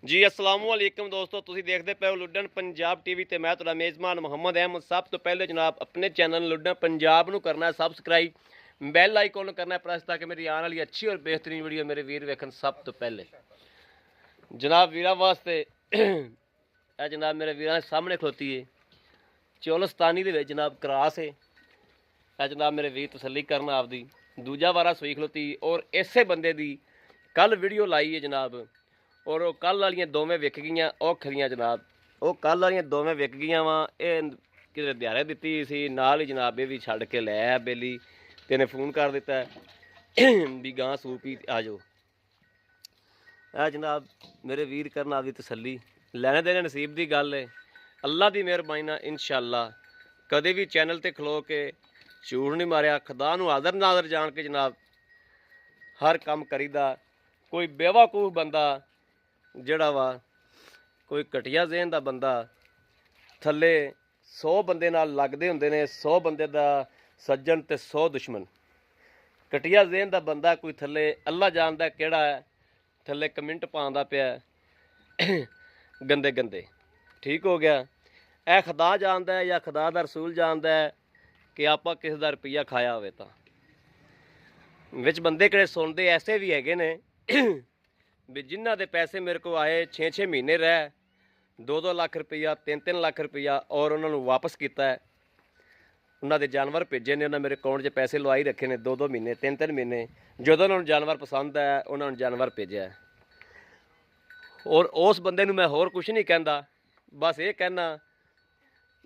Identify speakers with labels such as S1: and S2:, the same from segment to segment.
S1: ਜੀ अस्सलाम वालेकुम दोस्तों, ਤੁਸੀਂ ਦੇਖਦੇ ਪਏ ਹੋ ਲੁੱਡਨ ਪੰਜਾਬ ਟੀਵੀ ਤੇ ਮੈਂ ਤੁਹਾਡਾ ਮੇਜ਼ਬਾਨ ਮੁਹੰਮਦ ਅਹਿਮਦ। ਸਭ ਤੋਂ ਪਹਿਲੇ ਜਨਾਬ ਆਪਣੇ ਚੈਨਲ ਲੁੱਡਨ ਪੰਜਾਬ ਨੂੰ ਕਰਨਾ ਹੈ ਸਬਸਕ੍ਰਾਈਬ, ਬੈਲ ਆਈਕਨ ਨੂੰ ਕਰਨਾ ਹੈ ਪ੍ਰੈਸ ਤਾਂ ਕਿ ਮੇਰੀ ਆਉਣ ਵਾਲੀ ਅੱਛੀ ਔਰ ਬਿਹਤਰੀਨ ਵੀਡੀਓ ਮੇਰੇ ਵੀਰ ਵੇਖਣ ਸਭ ਤੋਂ ਪਹਿਲੇ। ਜਨਾਬ ਵੀਰਾਂ ਵਾਸਤੇ ਇਹ ਜਨਾਬ ਮੇਰੇ ਵੀਰਾਂ ਦੇ ਸਾਹਮਣੇ ਖਲੋਤੀ ਹੈ ਚੋਲਸਤਾਨੀ ਦੇ ਵਿੱਚ ਜਨਾਬ ਕਰਾਸ ਹੈ। ਇਹ ਜਨਾਬ ਮੇਰੇ ਵੀਰ ਤਸੱਲੀ ਕਰਨ ਆਪਦੀ ਦੂਜਾ ਵਾਰਾ ਸੂਈ ਖਲੋਤੀ ਔਰ ਇਸੇ ਬੰਦੇ ਦੀ ਕੱਲ ਵੀਡੀਓ ਲਾਈ ਹੈ ਜਨਾਬ। और कल वाली दोवें विक गई और खरियां जनाब, वो कल वाली दोवें विक गई वा। ये कि दिहाड़े दी सी नाल ही जनाब, ये भी छड़ के लै बेली तेने फोन कर दिता भी गां सूप ही आ जाओ। आ जनाब मेरे वीर करना आपकी तसल्ली लैने देने नसीब की गल है। अल्लाह की मेहरबानी नाल इंशाअल्लाह कदे भी चैनल ते खलो के झूठ नहीं मारिया, खुदा नूं आदर नादर जान के जनाब हर काम करीदा। कोई बेवकूफ बंदा ਜਿਹੜਾ ਵਾ ਕੋਈ ਘਟੀਆ ਜ਼ਹਿਨ ਦਾ ਬੰਦਾ ਥੱਲੇ 100 ਬੰਦੇ ਨਾਲ ਲੱਗਦੇ ਹੁੰਦੇ ਨੇ, 100 ਬੰਦੇ ਦਾ ਸੱਜਣ ਤੇ 100 ਦੁਸ਼ਮਣ। ਘਟੀਆ ਜ਼ਹਿਨ ਦਾ ਬੰਦਾ ਕੋਈ ਥੱਲੇ ਅੱਲਾ ਜਾਣਦਾ ਕਿਹੜਾ ਹੈ, ਥੱਲੇ ਕਮੈਂਟ ਪਾਉਂਦਾ ਪਿਆ ਗੰਦੇ ਗੰਦੇ। ਠੀਕ ਹੋ ਗਿਆ। ਇਹ ਖੁਦਾ ਜਾਣਦਾ ਹੈ ਜਾਂ ਖੁਦਾ ਦਾ ਰਸੂਲ ਜਾਣਦਾ ਹੈ ਕਿ ਆਪਾਂ ਕਿਸ ਦਾ ਰੁਪਈਆ ਖਾਇਆ ਹੋਵੇ। ਤਾਂ ਵਿੱਚ ਬੰਦੇ ਕਿਹੜੇ ਸੁਣਦੇ ਐਸੇ ਵੀ ਹੈਗੇ ਨੇ ਵੀ ਜਿਨ੍ਹਾਂ ਦੇ ਪੈਸੇ ਮੇਰੇ को आए 6-6 महीने रह 2-2 ਲੱਖ ਰੁਪਈਆ 3-3 ਲੱਖ ਰੁਪਈਆ ਔਰ ਉਹਨਾਂ ਨੂੰ ਵਾਪਸ ਕੀਤਾ ਹੈ। ਉਹਨਾਂ ਦੇ ਜਾਨਵਰ ਭੇਜੇ ਨੇ, ਉਹਨਾਂ ਮੇਰੇ ਅਕਾਊਂਟ 'ਚ ਪੈਸੇ ਲਵਾਈ ਰੱਖੇ ਨੇ 2-2 ਮਹੀਨੇ 3-3 ਮਹੀਨੇ। ਜਦੋਂ ਉਹਨਾਂ ਨੂੰ ਜਾਨਵਰ ਪਸੰਦ ਹੈ ਉਹਨਾਂ ਨੂੰ ਜਾਨਵਰ ਭੇਜਿਆ। ਔਰ ਉਸ ਬੰਦੇ ਨੂੰ ਮੈਂ ਹੋਰ ਕੁਝ ਨਹੀਂ ਕਹਿੰਦਾ, ਬਸ ਇਹ ਕਹਿਣਾ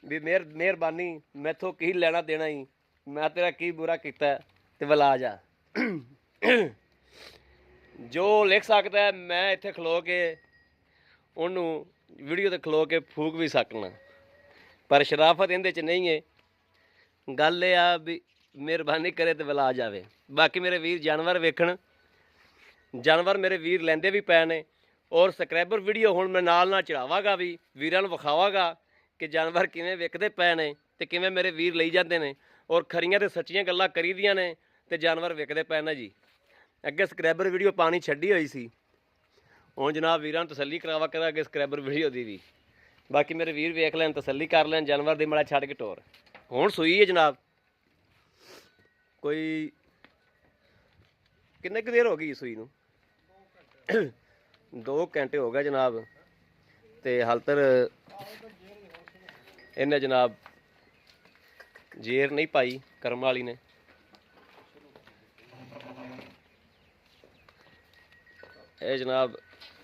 S1: ਵੀ ਮਿਹਰਬਾਨੀ ਮੈਥੋਂ ਕੀ ਲੈਣਾ ਦੇਣਾ ਹੀ, ਮੈਂ ਤੇਰਾ ਕੀ ਬੁਰਾ ਕੀਤਾ ਤੇ ਵਲਾ ਜਾ। जो लिख सकता है मैं इत्थे खलो के उन्होंने वीडियो ते खलो के फूक भी सकना, पर शराफत इहदे च नहीं है। गल ये आ भी मेहरबानी करे तो वला जावे। बाकी मेरे वीर जानवर वेखण, जानवर मेरे वीर लैंदे भी पए ने और सबसक्राइबर वीडियो हुण मैं नाल चढ़ावागा भी, वीरां नूं विखावागा कि जानवर किवें विकदे पए ने ते किवें मेरे वीर लई जांदे ने और खरियां ते सच्चियां गल्लां करीदियां ने ते जानवर विकदे पए ने जी। अगे सबसक्राइबर वीडियो पानी छड्डी हुई सी, हुण जनाब वीरां नूं तसल्ली करावा करा अगे सबसक्राइबर वीडियो दी भी। बाकी मेरे वीर वेख लैन, तसल्ली कर लैन, जानवर दी मड़ा छड्ड के टोर। हुण सूई है जनाब, कोई किन्ने क देर हो गई सूई नूं 2 घंटे हो गए जनाब। ते हाल तक इन्हें जनाब जेर नहीं पाई करम वाली ने। ਇਹ ਜਨਾਬ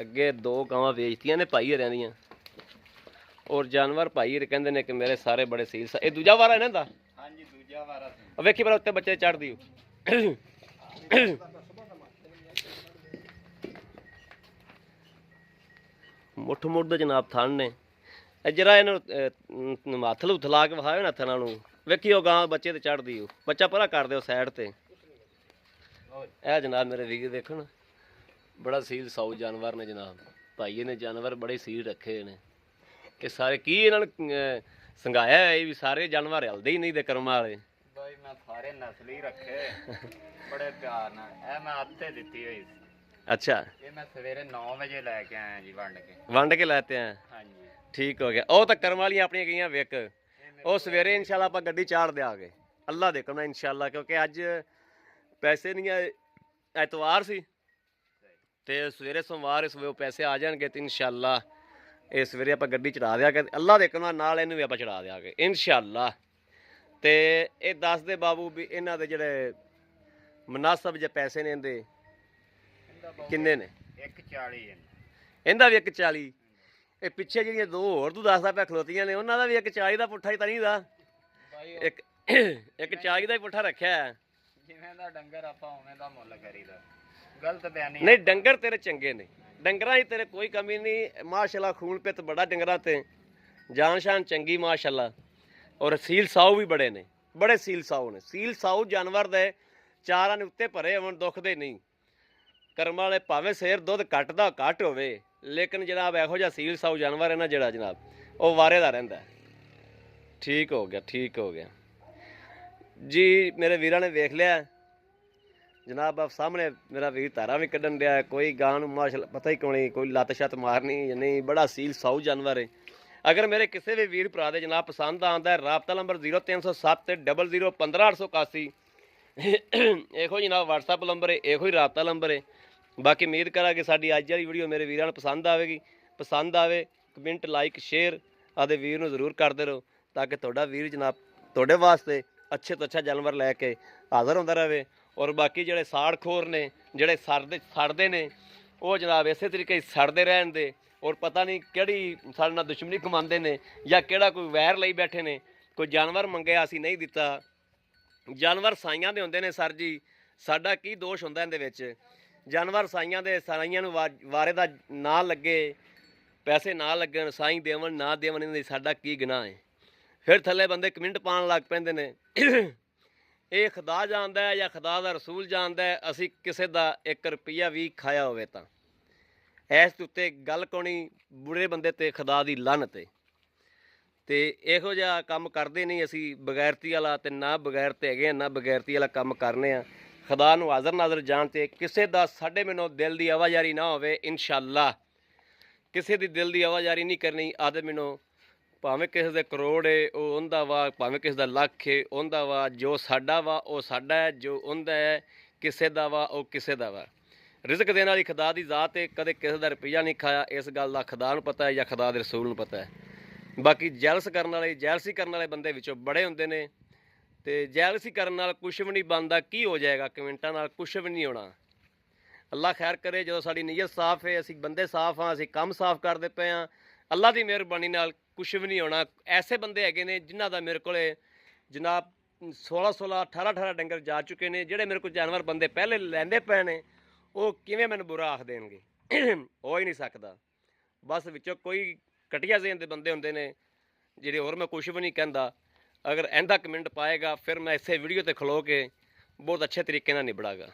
S1: ਅੱਗੇ 2 ਗਾਵਾਂ ਵੇਚਤੀਆਂ ਨੇ ਭਾਈ ਹਰਿਆਂ ਦੀਆਂ ਔਰ ਜਾਨਵਰ ਭਾਈ ਹਰ ਕਹਿੰਦੇ ਨੇ ਕਿ ਮੇਰੇ ਸਾਰੇ ਬੜੇ ਸੀਲ। ਇਹ ਦੂਜਾ ਵਾਰਾ ਇਹਨਾਂ ਦਾ? ਹਾਂਜੀ ਦੂਜਾ ਵਾਰਾ ਸੀ। ਵੇਖੀ ਪਰ ਉੱਤੇ ਬੱਚੇ ਚੜਦੀ ਮੁੱਠ ਮੁੱਠ ਦਾ ਜਨਾਬ ਥਣ ਨੇ। ਇਹ ਜਰਾ ਇਹਨੂੰ ਹੱਥ ਲੁੱਥ ਲਾ ਕੇ ਵਿਖਾਓ ਨਾ ਥਣਾਂ ਨੂੰ। ਵੇਖੀ ਉਹ ਗਾਂ ਬੱਚੇ ਤੇ ਚੜਦੀ, ਉਹ ਬੱਚਾ ਪਰਾਂ ਕਰ ਦਿਓ ਸਾਈਡ ਤੇ। ਇਹ ਜਨਾਬ ਮੇਰੇ ਵੀਰ ਦੇਖਣ बड़ा सील साऊ जानवर ने जनाब, भाई ने जानवर बड़े सील रखे ने कि सारे की इन्होंने संघाया है भी सारे जानवर हिलते ही नहीं दे कर्म वाले। भाई मैं सारे नस्ली रखे बड़े प्यार नाल। ए मैं आते दित्ती हुई सी। अच्छा, ये मैं सवेरे 9 बजे लेके आया जी, वंड के लाते हैं। हां जी ठीक हो गया। ओ तो कर्म वाली अपनी गईयां विक, ओ सवेरे इंशाल्लाह आपां गड्डी चाड़ देंगे अल्लाह दे करना इंशाल्लाह, क्योंकि अज पैसे नहीं आए, एतवार सी ਤੇ ਸਵੇਰੇ ਸੋਮਵਾਰ ਇਸ ਵੇ ਪੈਸੇ ਆ ਜਾਣਗੇ ਤੇ ਇਨਸ਼ਾਅੱਲਾ ਇਹ ਸਵੇਰੇ ਆਪਾਂ ਗੱਡੀ ਚੜਾ ਦਿਆਂਗੇ ਅੱਲਾ ਦੇ ਕਰਨਾ ਨਾਲ, ਇਹਨੂੰ ਵੀ ਆਪਾਂ ਚੜਾ ਦਿਆਂਗੇ ਇਨਸ਼ਾਅੱਲਾ। ਤੇ ਇਹ ਦੱਸ ਦੇ ਬਾਬੂ ਵੀ ਇਹਨਾਂ ਦੇ ਜਿਹੜੇ ਮੁਨਾਸਬ ਜੇ ਪੈਸੇ ਨੇ ਇਹਦੇ ਕਿੰਨੇ ਨੇ? 140 ਇਹਦਾ ਵੀ 140। ਇਹ ਪਿੱਛੇ ਜਿਹੜੀਆਂ 2 ਹੋਰ ਤੂੰ ਦੱਸਦਾ ਪਿਆ ਖਲੋਤੀਆਂ ਨੇ ਉਹਨਾਂ ਦਾ ਵੀ 140 ਦਾ ਪੁੱਠਾ ਹੀ ਤਾਂ ਨਹੀਂ ਦਾ, 140 ਦਾ ਹੀ ਪੁੱਠਾ ਰੱਖਿਆ। ਜਿਵੇਂ ਦਾ ਡੰਗਰ ਆਪਾਂ ਉਵੇਂ ਦਾ ਮੁੱਲ ਕਰੀਦਾ। गलत बयानी नहीं, डंगर तेरे चंगे ने, डंगरां ही तेरे कोई कमी नहीं माशाल्लाह। खून पित बड़ा डंगरां ते, जान शान चंगी माशाल्लाह। और सील साऊ भी बड़े ने, बड़े सील साऊ ने। सील साऊ जानवर दे चारां ने उत्ते भरे होण दुखदे नहीं। करम वाले भावें शेर दुध घट दा घट होवे लेकिन जनाब इहो जिहा सील साऊ जानवर है ना जिहड़ा जनाब वो वारे दा रहिंदा। ठीक हो गया, ठीक हो गया जी। मेरे वीरां ने वेख लिया ਜਨਾਬ ਆ ਸਾਹਮਣੇ ਮੇਰਾ ਵੀਰ ਧਾਰਾਂ ਵੀ ਕੱਢਣ ਡਿਆ, ਕੋਈ ਗਾਂ ਨੂੰ ਮਾਸ਼ਾਅੱਲਾ ਪਤਾ ਹੀ ਕੋਈ ਨਹੀਂ, ਕੋਈ ਲੱਤ ਛੱਤ ਮਾਰਨੀ ਜਾਂ ਨਹੀਂ, ਬੜਾ ਸੀਲ ਸਾਊ ਜਾਨਵਰ ਹੈ। ਅਗਰ ਮੇਰੇ ਕਿਸੇ ਵੀ ਵੀਰ ਭਰਾ ਦੇ ਜਨਾਬ ਪਸੰਦ ਆਉਂਦਾ, ਰਾਬਤਾ ਨੰਬਰ 0307 00 15881 ਇਹੋ ਜਨਾਬ WhatsApp ਨੰਬਰ ਹੈ, ਇਹੋ ਹੀ ਰਾਬਤਾ ਨੰਬਰ ਹੈ। ਬਾਕੀ ਉਮੀਦ ਕਰਾਂਗੇ ਸਾਡੀ ਅੱਜ ਵਾਲੀ ਵੀਡੀਓ ਮੇਰੇ ਵੀਰਾਂ ਨੂੰ ਪਸੰਦ ਆਵੇਗੀ। ਪਸੰਦ ਆਵੇ ਕਮੈਂਟ ਲਾਈਕ ਸ਼ੇਅਰ ਆਦੇ ਵੀਰ ਨੂੰ ਜ਼ਰੂਰ ਕਰਦੇ ਰਹੋ, ਤਾਂ ਕਿ ਤੁਹਾਡਾ ਵੀਰ ਜਨਾਬ ਤੁਹਾਡੇ ਵਾਸਤੇ ਅੱਛੇ ਤੋਂ ਅੱਛਾ ਜਾਨਵਰ ਲੈ ਕੇ ਹਾਜ਼ਰ ਹੁੰਦਾ ਰਹੇ। ਔਰ ਬਾਕੀ ਜਿਹੜੇ ਸਾੜਖੋਰ ਨੇ, ਜਿਹੜੇ ਸੜਦੇ ਨੇ, ਉਹ ਜਨਾਬ ਇਸੇ ਤਰੀਕੇ ਹੀ ਸੜਦੇ ਰਹਿਣ ਦੇ। ਔਰ ਪਤਾ ਨਹੀਂ ਕਿਹੜੀ ਸਾਡੇ ਨਾਲ ਦੁਸ਼ਮਣੀ ਕਮਾਉਂਦੇ ਨੇ ਜਾਂ ਕਿਹੜਾ ਕੋਈ ਵੈਰ ਲਈ ਬੈਠੇ ਨੇ। ਕੋਈ ਜਾਨਵਰ ਮੰਗਿਆ ਅਸੀਂ ਨਹੀਂ ਦਿੱਤਾ, ਜਾਨਵਰ ਸਾਈਆਂ ਦੇ ਹੁੰਦੇ ਨੇ ਸਰ ਜੀ, ਸਾਡਾ ਕੀ ਦੋਸ਼ ਹੁੰਦਾ ਇਹਦੇ ਵਿੱਚ? ਜਾਨਵਰ ਸਾਈਆਂ ਦੇ, ਸਾਈਆਂ ਨੂੰ ਵਾਰੇ ਦਾ ਨਾ ਲੱਗੇ, ਪੈਸੇ ਨਾ ਲੱਗਣ, ਸਾਈ ਦੇਵਣ ਨਾ ਦੇਵਣ, ਇਹਨਾਂ ਦੀ ਸਾਡਾ ਕੀ ਗੁਨਾਹ ਹੈ? ਫਿਰ ਥੱਲੇ ਬੰਦੇ ਕਮੈਂਟ ਪਾਉਣ ਲੱਗ ਪੈਂਦੇ ਨੇ ਇਹ ਖੁਦਾ ਜਾਣਦਾ ਹੈ ਜਾਂ ਖੁਦਾ ਦਾ ਰਸੂਲ ਜਾਣਦਾ ਹੈ, ਅਸੀਂ ਕਿਸੇ ਦਾ 1 ਰੁਪਈਆ ਵੀ ਖਾਇਆ ਹੋਵੇ ਤਾਂ ਇਸ ਦੇ ਉੱਤੇ ਗੱਲ ਕੋਣੀ ਬੁਰੇ ਬੰਦੇ ਤੇ ਖੁਦਾ ਦੀ ਲਾਹਨਤ ਹੈ। ਤੇ ਇਹੋ ਜਿਹਾ ਕੰਮ ਕਰਦੇ ਨਹੀਂ ਅਸੀਂ ਬਗੈਰਤੀ ਵਾਲਾ, ਤੇ ਨਾ ਬਗੈਰਤੇ ਹੈਗੇ ਆ, ਨਾ ਬਗੈਰਤੀ ਵਾਲਾ ਕੰਮ ਕਰਨੇ ਆ। ਖੁਦਾ ਨੂੰ ਹਾਜ਼ਰ ਨਾਜ਼ਰ ਜਾਣ ਤੇ ਕਿਸੇ ਦਾ ਸਾਡੇ ਮੈਨੂੰ ਦਿਲ ਦੀ ਆਵਾਜ਼ਾਰੀ ਨਾ ਹੋਵੇ। ਇਨਸ਼ਾਅੱਲਾ ਕਿਸੇ ਦੀ ਦਿਲ ਦੀ ਆਵਾਜ਼ਾਰੀ ਨਹੀਂ ਕਰਨੀ। ਆਦੇ ਮੈਨੂੰ ਭਾਵੇਂ ਕਿਸੇ ਦੇ ਕਰੋੜ ਹੈ ਉਹ ਉਹਦਾ ਵਾ, ਭਾਵੇਂ ਕਿਸੇ ਦਾ ਲੱਖ ਹੈ ਉਹਦਾ ਵਾ, ਜੋ ਸਾਡਾ ਵਾ ਉਹ ਸਾਡਾ ਹੈ, ਜੋ ਉਹਦਾ ਹੈ ਕਿਸੇ ਦਾ ਵਾ ਉਹ ਕਿਸੇ ਦਾ ਵਾ। ਰਿਜ਼ਕ ਦੇਣ ਵਾਲੀ ਖੁਦਾ ਦੀ ਜ਼ਾਤ ਹੈ, ਕਦੇ ਕਿਸੇ ਦਾ ਰੁਪਈਆ ਨਹੀਂ ਖਾਇਆ। ਇਸ ਗੱਲ ਦਾ ਖੁਦਾ ਨੂੰ ਪਤਾ ਹੈ ਜਾਂ ਖੁਦਾ ਦੇ ਰਸੂਲ ਨੂੰ ਪਤਾ ਹੈ। ਬਾਕੀ ਜੈਲਸੀ ਕਰਨ ਵਾਲੇ ਬੰਦੇ ਵਿੱਚੋਂ ਬੜੇ ਹੁੰਦੇ ਨੇ, ਤੇ ਜੈਲਸੀ ਕਰਨ ਨਾਲ ਕੁਛ ਵੀ ਨਹੀਂ ਬਣਦਾ। ਕੀ ਹੋ ਜਾਏਗਾ? ਕਮੈਂਟਾਂ ਨਾਲ ਕੁਛ ਵੀ ਨਹੀਂ ਹੋਣਾ। ਅੱਲਾ ਖੈਰ ਕਰੇ। ਜਦੋਂ ਸਾਡੀ ਨੀਅਤ ਸਾਫ਼ ਹੈ, ਅਸੀਂ ਬੰਦੇ ਸਾਫ਼ ਹਾਂ, ਅਸੀਂ ਕੰਮ ਸਾਫ਼ ਕਰਦੇ ਪਏ ਹਾਂ, ਅੱਲਾ ਦੀ ਮਿਹਰਬਾਨੀ ਨਾਲ ਕੁਛ ਵੀ ਨਹੀਂ ਹੋਣਾ। ਐਸੇ ਬੰਦੇ ਹੈਗੇ ਨੇ ਜਿਨ੍ਹਾਂ ਦਾ ਮੇਰੇ ਕੋਲ ਜਨਾਬ 16 18 ਡੰਗਰ ਜਾ ਚੁੱਕੇ ਨੇ। ਜਿਹੜੇ ਮੇਰੇ ਕੋਲ ਜਾਨਵਰ ਬੰਦੇ ਪਹਿਲੇ ਲੈਂਦੇ ਪਏ ਨੇ, ਉਹ ਕਿਵੇਂ ਮੈਨੂੰ ਬੁਰਾ ਆਖ ਦੇਣਗੇ? ਹੋ ਹੀ ਨਹੀਂ ਸਕਦਾ। ਬਸ ਵਿੱਚੋਂ ਕੋਈ ਘਟੀਆ ਜ਼ਹਿਨ ਦੇ ਬੰਦੇ ਹੁੰਦੇ ਨੇ ਜਿਹੜੇ, ਹੋਰ ਮੈਂ ਕੁਛ ਵੀ ਨਹੀਂ ਕਹਿੰਦਾ। ਅਗਰ ਇਹਦਾ ਕਮੈਂਟ ਪਾਏਗਾ ਫਿਰ ਮੈਂ ਇਸੇ ਵੀਡੀਓ ਤੇ ਖਲੋ ਕੇ ਬਹੁਤ ਅੱਛੇ ਤਰੀਕੇ ਨਾਲ ਨਿਬੜਾਂਗਾ।